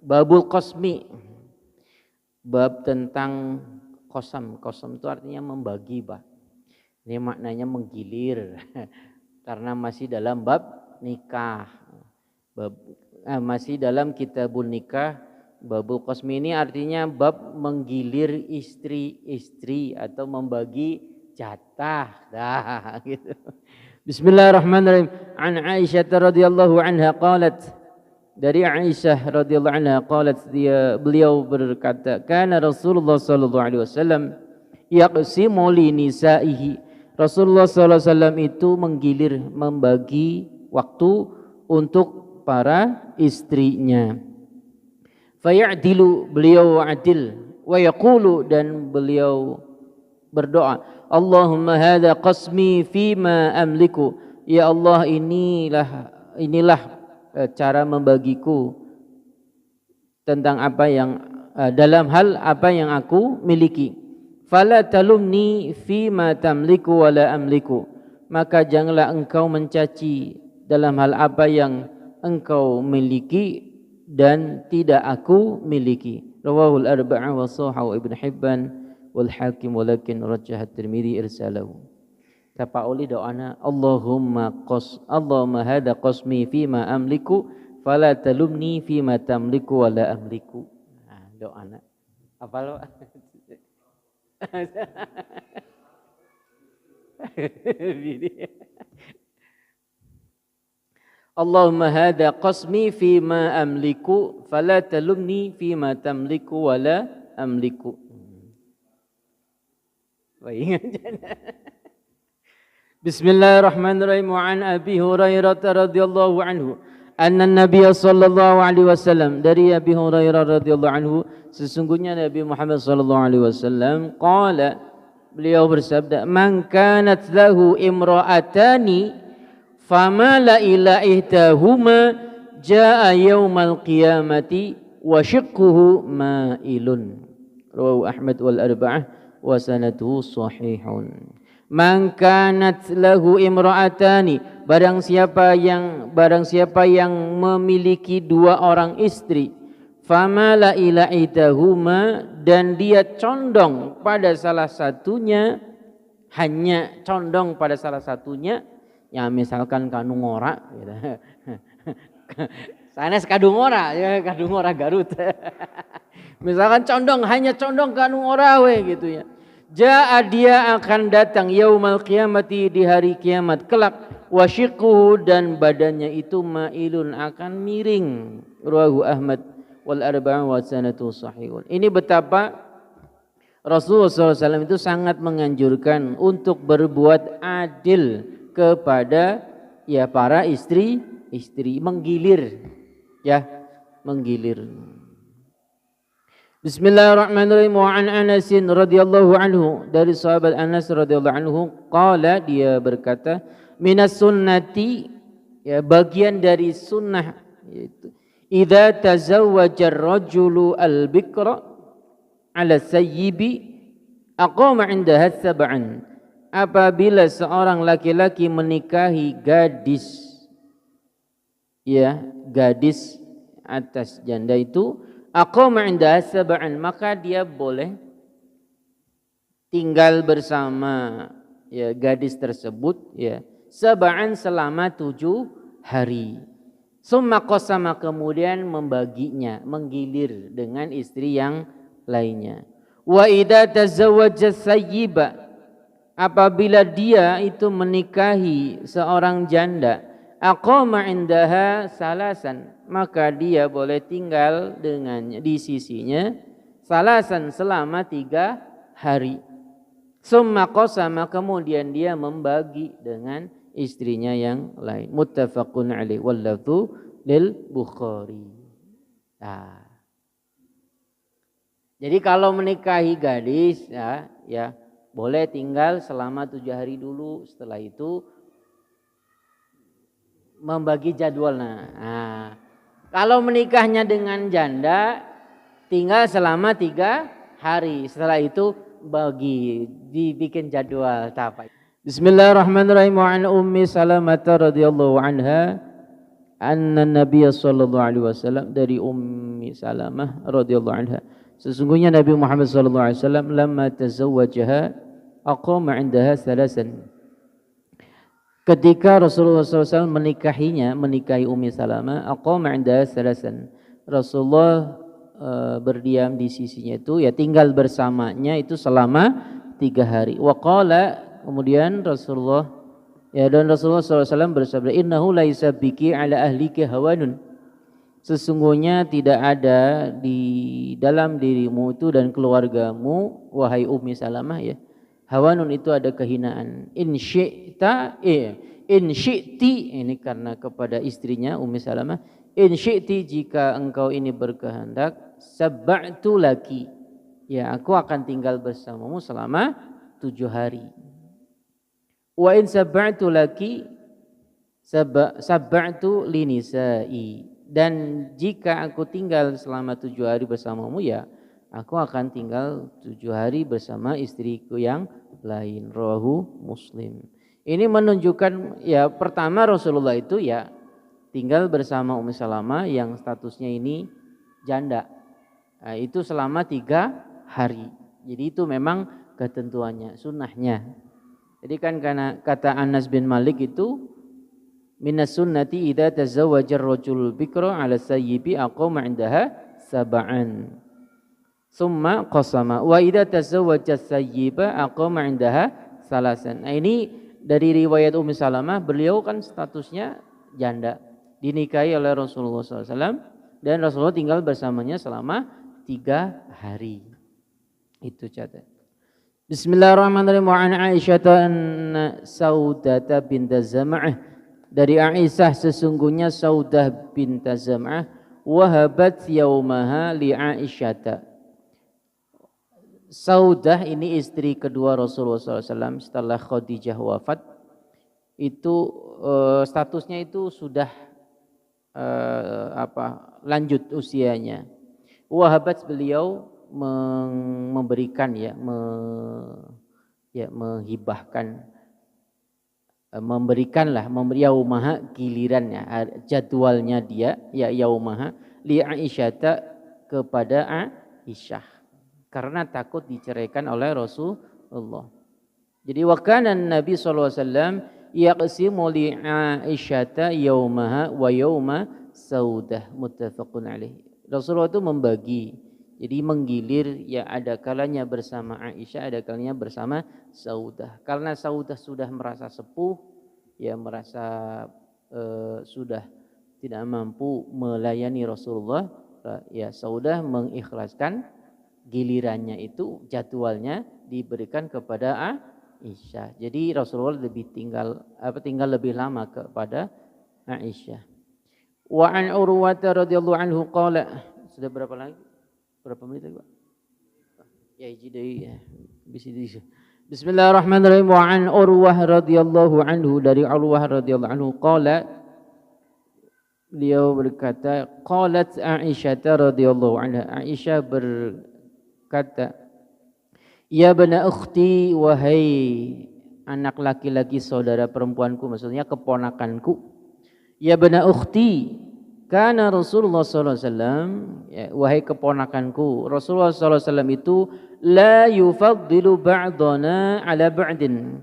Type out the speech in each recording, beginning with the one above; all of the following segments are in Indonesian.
Babul qasmi, bab tentang qasam. Qasam itu artinya membagi, Pak. Ini maknanya menggilir karena masih dalam bab nikah. Masih dalam kitabun nikah. Babul qasmi ini artinya bab menggilir istri-istri atau membagi jatah. Dah gitu. Bismillahirrahmanirrahim. An Aisyah radhiyallahu anha qalat, dari Aisyah radhiyallahu anha qalat, beliau berkata, kana Rasulullah sallallahu alaihi wasallam yaqsimu li nisaihi. Rasulullah sallallahu alaihi wasallam itu menggilir, membagi waktu untuk para istrinya. Fayadilu, beliau adil, wa yaqulu, dan beliau berdoa, Allahumma hadza qasmi fima amliku. Ya Allah, inilah cara membagiku tentang apa yang dalam hal apa yang aku miliki. Fala talumni fima tamliku wala amliku. Maka janganlah engkau mencaci dalam hal apa yang engkau miliki dan tidak aku miliki. Rawahul arba'ah wa sahahu Ibnu Hibban wal Hakim walakin rajjah at-Tirmidzi irsalahu. Tapauli doana Allahumma hadza qasmi fima amliku fala talumni fima tamliku wala amliku. Nah, doana. Apa lo? Allahumma hadza qasmi fima amliku fala talumni fima tamliku wala amliku. Bismillahirrahmanirrahim. Wa an Abi Hurairah radhiyallahu anhu anna Nabiy sallallahu alaihi wasallam, dari Abi Hurairah radhiyallahu anhu, sesungguhnya Nabi Muhammad sallallahu alaihi wasallam qala, beliau bersabda, man kanat lahu imra'atani famala ila ihtahuma jaa yaumal qiyamati wa shiqquhu ma'ilun. Rawahu Ahmad wal arba'ah wa sanaduhu sahihun. Man kanat lahu imra'atani, barang siapa yang memiliki dua orang istri, famala ila idahuma, dan dia condong pada salah satunya, hanya condong pada salah satunya, ya misalkan kadung ora gitu. Sanes kadung ora, ya kadung ora Garut. Misalkan hanya condong kadung ora we gitu ya. Jaa, dia akan datang yaumal qiyamati, di hari kiamat kelak, wasyiquhu, dan badannya itu mailun, akan miring. Rawahu Ahmad wal arba'ah wa sanatu sahihun. Ini betapa Rasulullah SAW itu sangat menganjurkan untuk berbuat adil kepada ya para istri, menggilir ya, menggilir. Bismillahirrahmanirrahim. Wa an Anas radhiyallahu anhu, dari sahabat Anas radhiyallahu anhu, qala, dia berkata, minas sunnati, ya bagian dari sunnah, yaitu idza tazawwaja ar-rajulu al-bikra ala sayyibi aqama 'indaha sab'an. Apabila seorang laki-laki menikahi gadis, ya gadis atas janda itu, aqama 'indaha sab'an, maka dia boleh tinggal bersama ya gadis tersebut ya sab'an, selama 7 hari. Summa qasama, kemudian membaginya, menggilir dengan istri yang lainnya. Wa idza tazawwaja sayyiba, apabila dia itu menikahi seorang janda, aqama 'indaha salasan, maka dia boleh tinggal dengannya, di sisinya, salasan, selama 3 hari. Summa qasama, kemudian dia membagi dengan istrinya yang lain. Muttafaqun alaih wal lafzu lil Bukhari. Nah, jadi kalau menikahi gadis ya boleh tinggal selama 7 hari dulu, setelah itu membagi jadwal. Nah, kalau menikahnya dengan janda tinggal selama 3 hari, setelah itu dibikin jadwal tapai. Bismillahirrahmanirrahim. Wa an Ummi Salamah radhiyallahu anha anna Nabi sallallahu alaihi wasallam, dari Ummi Salamah radhiyallahu anha, sesungguhnya Nabi Muhammad sallallahu alaihi wasallam lamma tazawwajaha aqama 'indaha thalasan. Ketika Rasulullah SAW menikahi Ummi Salamah, aqama 'indaha thalasan. Rasulullah berdiam di sisinya itu, ya tinggal bersamanya itu selama 3 hari. Wa qala, kemudian Rasulullah SAW bersabda, innahu laisa biki ala ahlika hawanun. Sesungguhnya tidak ada di dalam dirimu itu dan keluargamu, wahai Ummi Salamah, ya. Hawanun itu ada kehinaan. In syi'ti, ini karena kepada istrinya Ummi Salamah. In syi'ti, jika engkau ini berkehendak, sabba'tu laki, ya aku akan tinggal bersamamu selama 7 hari. Wa in sabba'tu laki sabba'tu linisai, dan jika aku tinggal selama 7 hari bersamamu, ya aku akan tinggal 7 hari bersama istriku yang lain. Rawahu Muslim. Ini menunjukkan, ya pertama Rasulullah itu ya tinggal bersama Ummi Salamah yang statusnya ini janda. Nah, itu selama 3 hari. Jadi itu memang ketentuannya, sunnahnya. Jadi kan karena kata Anas bin Malik itu, minas sunnati idza tazawwaja ar-rajul bikra 'ala sayyibi aqama 'indaha sab'an. Summa qasama wa idza tazawwaja sayyiba aqama 'indaha salasan. Nah, ini dari riwayat Ummi Salamah, beliau kan statusnya janda, dinikahi oleh Rasulullah SAW, dan Rasulullah tinggal bersamanya selama 3 hari. Itu catat. Bismillahirrahmanirrahim. Wa an Aisyah Saudah bint Zam'ah, dari Aisyah sesungguhnya Saudah bint Zam'ah wahabat yaumaha li Aisyah. Saudah ini istri kedua Rasulullah SAW setelah Khadijah wafat. Itu statusnya itu sudah lanjut usianya. Wahabat, beliau memberikan, menghibahkan, yaumaha, gilirannya, jadwalnya dia, ya yaumaha li Aisyah, kepada Aisyah, karena takut diceraikan oleh Rasulullah. Jadi wa kana Nabi sallallahu alaihi wasallam yaqsimu li Aisyah yaumaha wa yauma Saudah, muttafaqun alaih. Rasulullah itu membagi, jadi menggilir, ya ada kalanya bersama Aisyah, ada kalanya bersama Saudah. Karena Saudah sudah merasa sepuh, ya merasa sudah tidak mampu melayani Rasulullah, ya Saudah mengikhlaskan gilirannya itu, jadwalnya diberikan kepada Aisyah. Jadi Rasulullah tinggal lebih lama kepada Aisyah. Wa an Urwah radhiyallahu anhu qala, sudah berapa lagi? Berapa menit lagi, Pak? Ya hiji deui ya. Bismillahirrahmanirrahim. Wa an Urwah radhiyallahu anhu, dari Urwah radhiyallahu anhu qala, beliau berkata, qalat Aisyah radhiyallahu anha, Aisyah berkata, ya bana ukhti, wahai anak laki-laki saudara perempuanku, maksudnya keponakanku. Ya bana ukhti, karena Rasulullah SAW, ya, wahai keponakanku, Rasulullah SAW itu la yufaddilu ba'dana ala ba'din,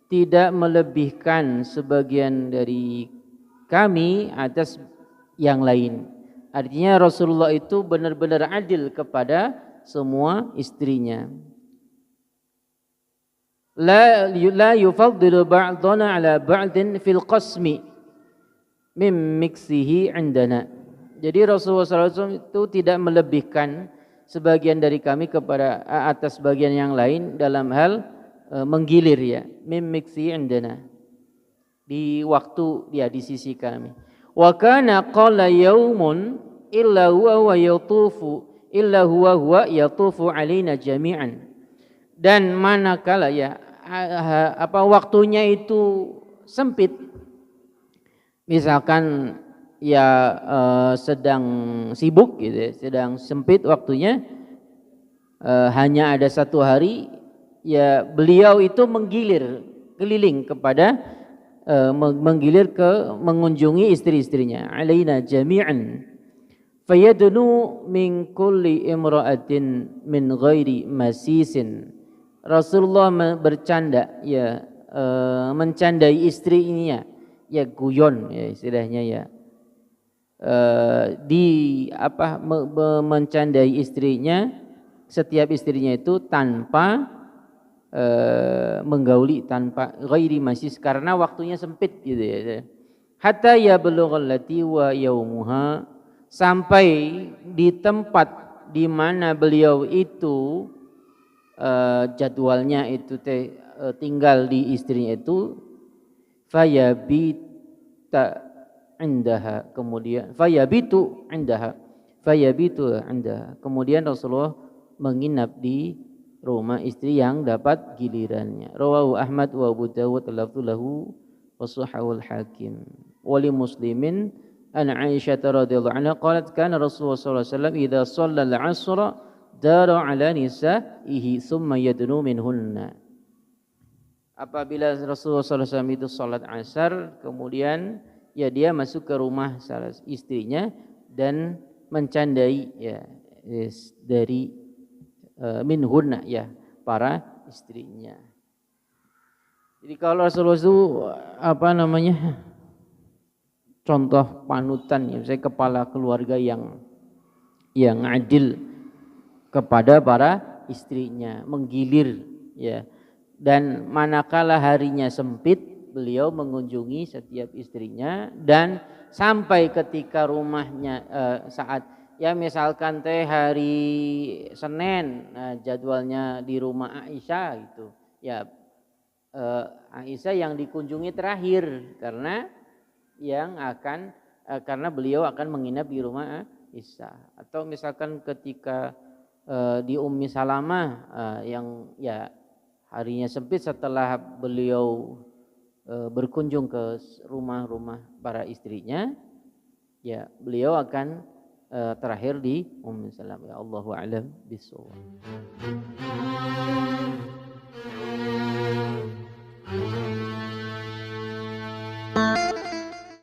tidak melebihkan sebagian dari kami atas yang lain. Artinya Rasulullah itu benar-benar adil kepada semua istrinya. La yufaddilu ba'dana ala ba'din fil qasmi mim miksihi indana. Jadi Rasulullah SAW itu tidak melebihkan sebagian dari kami kepada atas bagian yang lain dalam hal menggilir, ya, mim miksihi indana, di waktu dia di sisi kami. Wa kana qala yaumun illa huwa yatufu alaina jami'an. Dan manakala, ya, waktunya itu sempit, misalkan ya sedang sibuk gitu ya, sedang sempit waktunya, hanya ada 1 hari, ya beliau itu menggilir keliling kepada menggilir ke mengunjungi istri-istrinya. Alaina jami'an fayadnu min kulli imra'atin min ghairi masisin. Rasulullah bercanda ya, mencandai istrinya ya, guyon ya istilahnya ya, mencandai istrinya, setiap istrinya itu tanpa menggauli, tanpa ghairi masis, karena waktunya sempit gitu ya. Hatta yablughal lati wa yaumuha, sampai di tempat di mana beliau itu jadwalnya itu tinggal di istrinya itu, fayabita indaha, kemudian fayabitu indaha, kemudian Rasulullah menginap di rumah istri yang dapat gilirannya. Rawahu Ahmad wa Abu Dawud lafzuhu wa sahahul Hakim. Wa li Muslimin an Aisyah radhiyallahu anha qalat kana Rasulullah sallallahu alaihi wasallam idza shalla al-'asra dara ala nisa'ihi thumma yadnu minhunna. Apabila Rasulullah sallallahu alaihi wasallam itu salat asar, kemudian ya dia masuk ke rumah salah istrinya dan mencandai ya dari minhunna ya para istrinya. Jadi kalau Rasulullah itu contoh panutan ya, saya kepala keluarga yang adil kepada para istrinya, menggilir ya, dan manakala harinya sempit beliau mengunjungi setiap istrinya, dan sampai ketika rumahnya saat ya misalkan hari Senin, jadwalnya di rumah Aisyah itu ya, Aisyah yang dikunjungi terakhir karena beliau akan menginap di rumah Aisyah. Atau misalkan ketika di Ummi Salamah yang ya harinya sempit setelah beliau berkunjung ke rumah-rumah para istrinya, ya beliau akan terakhir di Ummi Salamah. Ya Allahu a'lam bishawab.